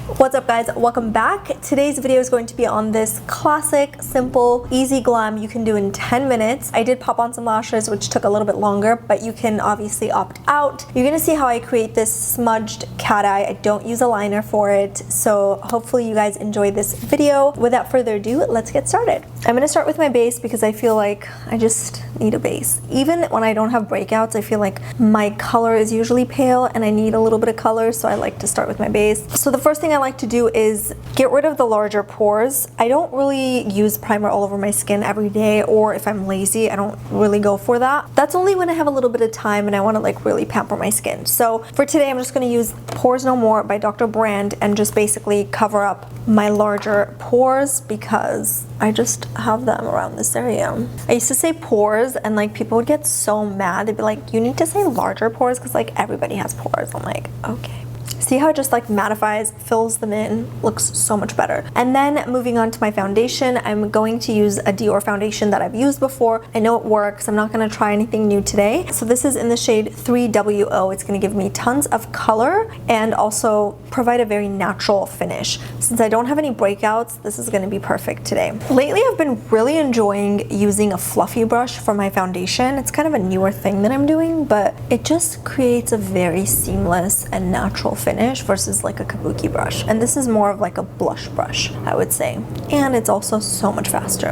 What's up guys, welcome back. Today's video is going to be on this classic, simple, easy glam you can do in 10 minutes. I did pop on some lashes which took a little bit longer, but you can obviously opt out. You're gonna see how I create this smudged cat eye. I don't use a liner for it, so hopefully you guys enjoy this video. Without further ado, let's get started. I'm gonna start with my base because I feel like I just need a base. Even when I don't have breakouts, I feel like my color is usually pale and I need a little bit of color, so I like to start with my base. So the first thing I like to do is get rid of the larger pores. I don't really use primer all over my skin every day, or if I'm lazy, I don't really go for that. That's only when I have a little bit of time and I want to like really pamper my skin. So for today, I'm just going to use Pores No More by Dr. Brand and just basically cover up my larger pores because I just have them around this area. I used to say pores and like people would get so mad. They'd be like, you need to say larger pores because like everybody has pores. I'm like, okay. See how it just like mattifies, fills them in, looks so much better. And then moving on to my foundation, I'm going to use a Dior foundation that I've used before. I know it works. I'm not going to try anything new today. So this is in the shade 3WO. It's going to give me tons of color and also provide a very natural finish. Since I don't have any breakouts, this is going to be perfect today. Lately, I've been really enjoying using a fluffy brush for my foundation. It's kind of a newer thing that I'm doing, but it just creates a very seamless and natural finish versus like a kabuki brush. And this is more of like a blush brush, I would say. And it's also so much faster.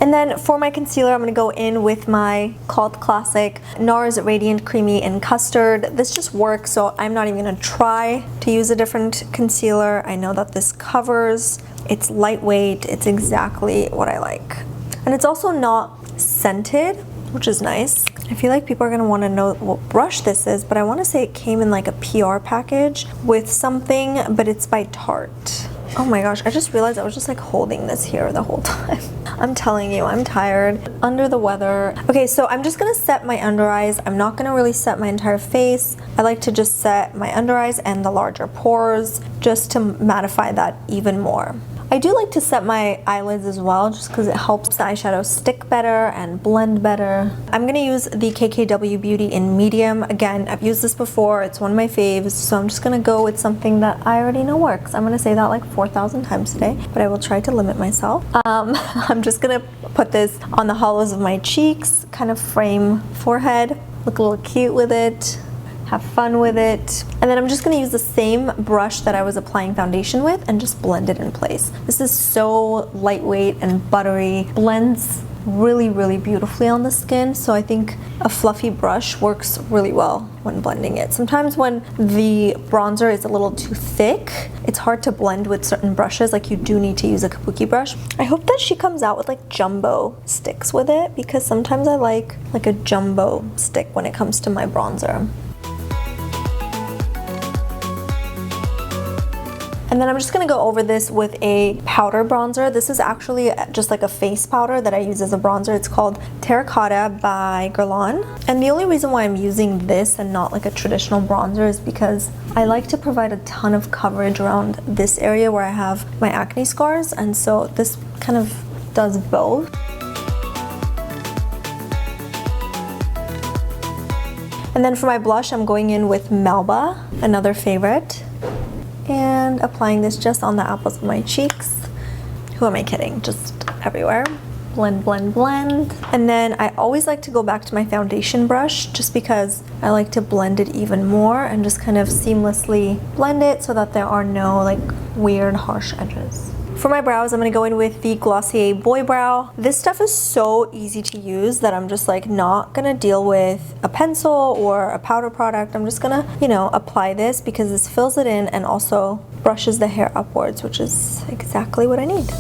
And then for my concealer, I'm going to go in with my cult classic NARS Radiant Creamy in Custard. This just works, so I'm not even going to try to use a different concealer. I know that this covers. It's lightweight. It's exactly what I like. And it's also not scented, which is nice. I feel like people are going to want to know what brush this is, but I want to say it came in like a PR package with something, but it's by Tarte. Oh my gosh, I just realized I was just like holding this here the whole time. I'm telling you, I'm tired, under the weather. Okay, so I'm just gonna set my under eyes. I'm not gonna really set my entire face. I like to just set my under eyes and the larger pores just to mattify that even more. I do like to set my eyelids as well, just because it helps the eyeshadow stick better and blend better. I'm gonna use the KKW Beauty in medium. Again, I've used this before. It's one of my faves, so I'm just gonna go with something that I already know works. I'm gonna say that like 4,000 times today, but I will try to limit myself. I'm just gonna put this on the hollows of my cheeks, kind of frame forehead, look a little cute with it. Have fun with it. And then I'm just gonna use the same brush that I was applying foundation with and just blend it in place. This is so lightweight and buttery, blends really, really beautifully on the skin. So I think a fluffy brush works really well when blending it. Sometimes when the bronzer is a little too thick, it's hard to blend with certain brushes. Like you do need to use a kabuki brush. I hope that she comes out with like jumbo sticks with it because sometimes I like a jumbo stick when it comes to my bronzer. And then I'm just gonna go over this with a powder bronzer. This is actually just like a face powder that I use as a bronzer. It's called Terracotta by Guerlain. And the only reason why I'm using this and not like a traditional bronzer is because I like to provide a ton of coverage around this area where I have my acne scars. And so this kind of does both. And then for my blush, I'm going in with Melba, another favorite. And applying this just on the apples of my cheeks. Who am I kidding? Just everywhere. Blend, blend, blend. And then I always like to go back to my foundation brush just because I like to blend it even more and just kind of seamlessly blend it so that there are no like weird harsh edges. For my brows, I'm going to go in with the Glossier Boy Brow. This stuff is so easy to use that I'm just like not going to deal with a pencil or a powder product. I'm just going to, you know, apply this because this fills it in and also brushes the hair upwards, which is exactly what I need.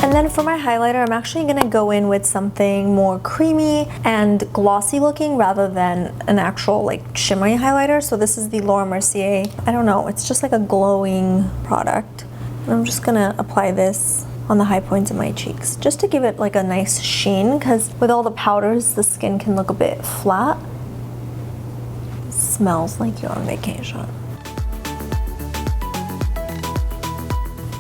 And then for my highlighter, I'm actually gonna go in with something more creamy and glossy looking rather than an actual like shimmery highlighter. So this is the Laura Mercier. I don't know, it's just like a glowing product. And I'm just gonna apply this on the high points of my cheeks just to give it like a nice sheen, because with all the powders, the skin can look a bit flat. It smells like you're on vacation.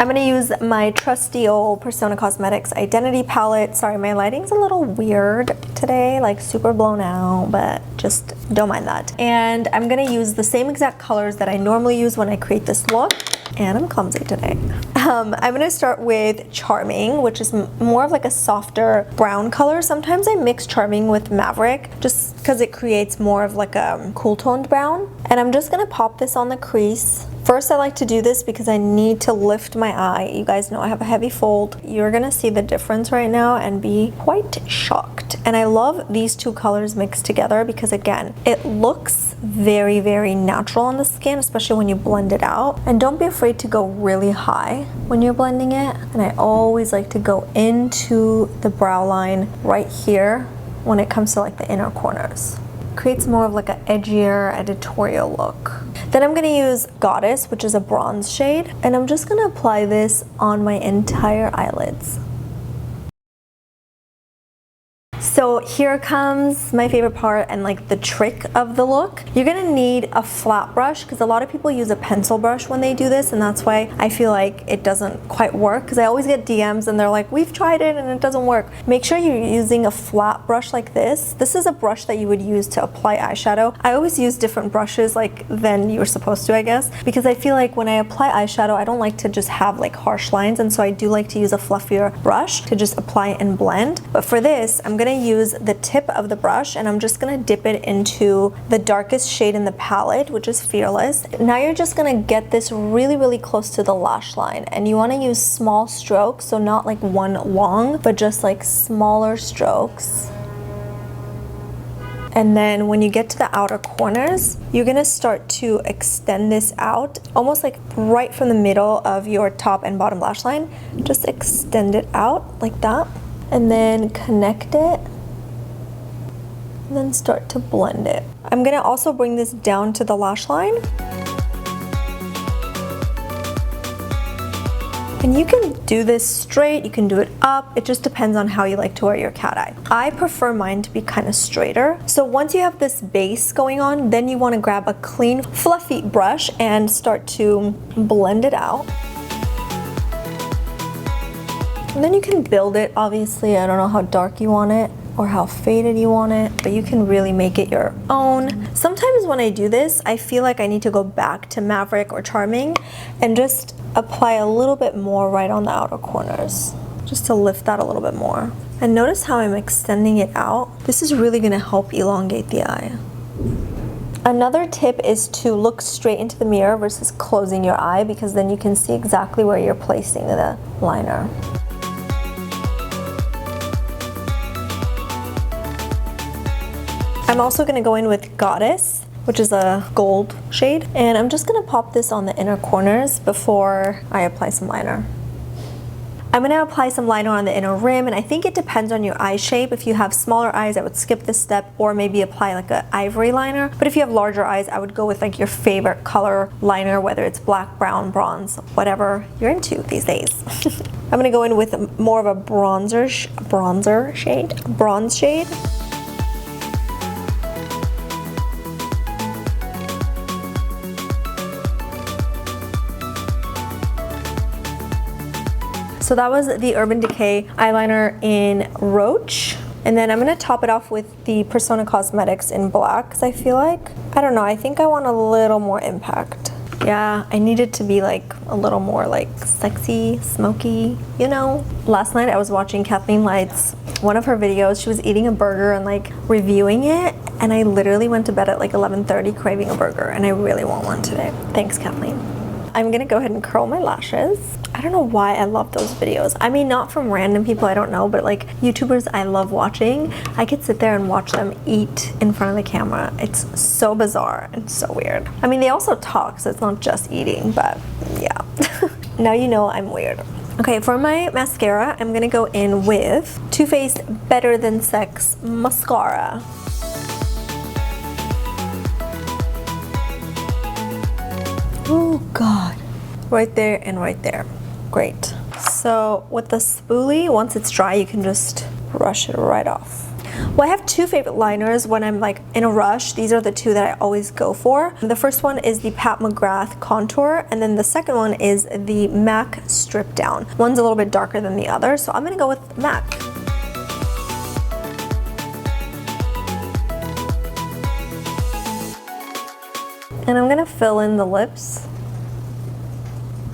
I'm gonna use my trusty old Persona Cosmetics Identity Palette. Sorry, my lighting's a little weird today, like super blown out, but just don't mind that. And I'm gonna use the same exact colors that I normally use when I create this look. And I'm clumsy today. I'm gonna start with Charming, which is more of like a softer brown color. Sometimes I mix Charming with Maverick just because it creates more of like a cool toned brown. And I'm just gonna pop this on the crease. First, I like to do this because I need to lift my eye. You guys know I have a heavy fold. You're gonna see the difference right now and be quite shocked. And I love these two colors mixed together because again, it looks very, very natural on the skin, especially when you blend it out. And don't be afraid to go really high when you're blending it. And I always like to go into the brow line right here when it comes to like the inner corners. Creates more of like an edgier editorial look. Then I'm gonna use Goddess, which is a bronze shade, and I'm just gonna apply this on my entire eyelids. So here comes my favorite part and like the trick of the look. You're gonna need a flat brush because a lot of people use a pencil brush when they do this, and that's why I feel like it doesn't quite work, because I always get DMs and they're like, we've tried it and it doesn't work. Make sure you're using a flat brush like this. This is a brush that you would use to apply eyeshadow. I always use different brushes like than you're supposed to, I guess, because I feel like when I apply eyeshadow, I don't like to just have like harsh lines, and so I do like to use a fluffier brush to just apply and blend. But for this, I'm gonna use the tip of the brush and I'm just gonna dip it into the darkest shade in the palette, which is Fearless. Now you're just gonna get this really, really close to the lash line, and you wanna use small strokes, so not like one long, but just like smaller strokes. And then when you get to the outer corners, you're gonna start to extend this out, almost like right from the middle of your top and bottom lash line. Just extend it out like that, and then connect it, and then start to blend it. I'm gonna also bring this down to the lash line. And you can do this straight, you can do it up, it just depends on how you like to wear your cat eye. I prefer mine to be kind of straighter. So once you have this base going on, then you want to grab a clean, fluffy brush and start to blend it out. And then you can build it, obviously. I don't know how dark you want it or how faded you want it, but you can really make it your own. Sometimes when I do this, I feel like I need to go back to Maverick or Charming and just apply a little bit more right on the outer corners, just to lift that a little bit more. And notice how I'm extending it out. This is really gonna help elongate the eye. Another tip is to look straight into the mirror versus closing your eye, because then you can see exactly where you're placing the liner. I'm also gonna go in with Goddess, which is a gold shade, and I'm just gonna pop this on the inner corners before I apply some liner. I'm gonna apply some liner on the inner rim, and I think it depends on your eye shape. If you have smaller eyes, I would skip this step or maybe apply like an ivory liner. But if you have larger eyes, I would go with like your favorite color liner, whether it's black, brown, bronze, whatever you're into these days. I'm gonna go in with more of a bronze shade. So that was the Urban Decay eyeliner in Roach. And then I'm gonna top it off with the Persona Cosmetics in black, because I feel like, I don't know, I think I want a little more impact. Yeah, I need it to be like a little more like sexy, smoky, you know? Last night I was watching Kathleen Light's, one of her videos. She was eating a burger and like reviewing it, and I literally went to bed at like 11:30 craving a burger, and I really want one today. Thanks, Kathleen. I'm gonna go ahead and curl my lashes. I don't know why I love those videos. I mean, not from random people I don't know, but like YouTubers I love watching. I could sit there and watch them eat in front of the camera. It's so bizarre and so weird. I mean, they also talk, so it's not just eating, but yeah. Now you know I'm weird. Okay, for my mascara, I'm gonna go in with Too Faced Better Than Sex mascara. Oh God, right there and right there. Great. So with the spoolie, once it's dry, you can just brush it right off. Well, I have two favorite liners when I'm like in a rush. These are the two that I always go for. The first one is the Pat McGrath Contour, and then the second one is the MAC Strip Down. One's a little bit darker than the other, so I'm gonna go with MAC. And I'm gonna fill in the lips.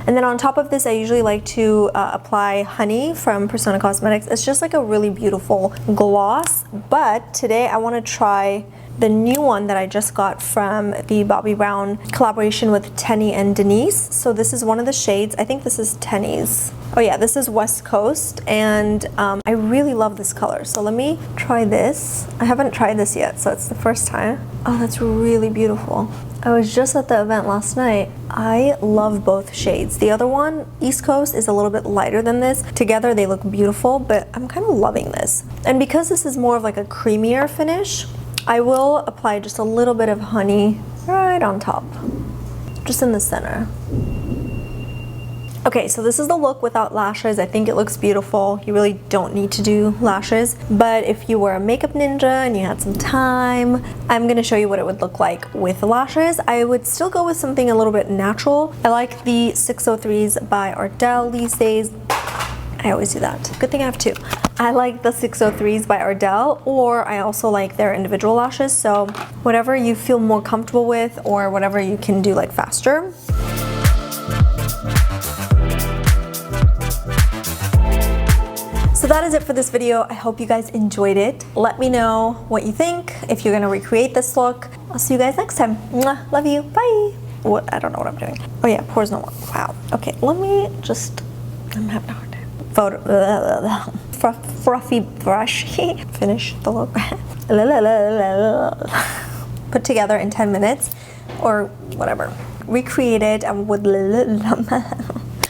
And then on top of this, I usually like to apply Honey from Persona Cosmetics. It's just like a really beautiful gloss, but today I wanna try the new one that I just got from the Bobbi Brown collaboration with Tenny and Denise. So this is one of the shades. I think this is Tenny's. Oh yeah, this is West Coast, and I really love this color. So let me try this. I haven't tried this yet, so it's the first time. Oh, that's really beautiful. I was just at the event last night. I love both shades. The other one, East Coast, is a little bit lighter than this. Together they look beautiful, but I'm kind of loving this. And because this is more of like a creamier finish, I will apply just a little bit of honey right on top, just in the center. Okay, so this is the look without lashes. I think it looks beautiful. You really don't need to do lashes, but if you were a makeup ninja and you had some time, I'm gonna show you what it would look like with lashes. I would still go with something a little bit natural. I like the 603s by Ardell these days. I always do that. Good thing I have two. I like the 603s by Ardell, or I also like their individual lashes, so whatever you feel more comfortable with or whatever you can do like faster. So that is it for this video. I hope you guys enjoyed it. Let me know what you think, if you're gonna recreate this look. I'll see you guys next time. Mwah, love you, bye. What? I don't know what I'm doing. Oh yeah, pores no more. Wow. Okay, let me just, I'm having a hard time. Fluffy brush. Finish the look. Put together in 10 minutes or whatever. Recreate it and with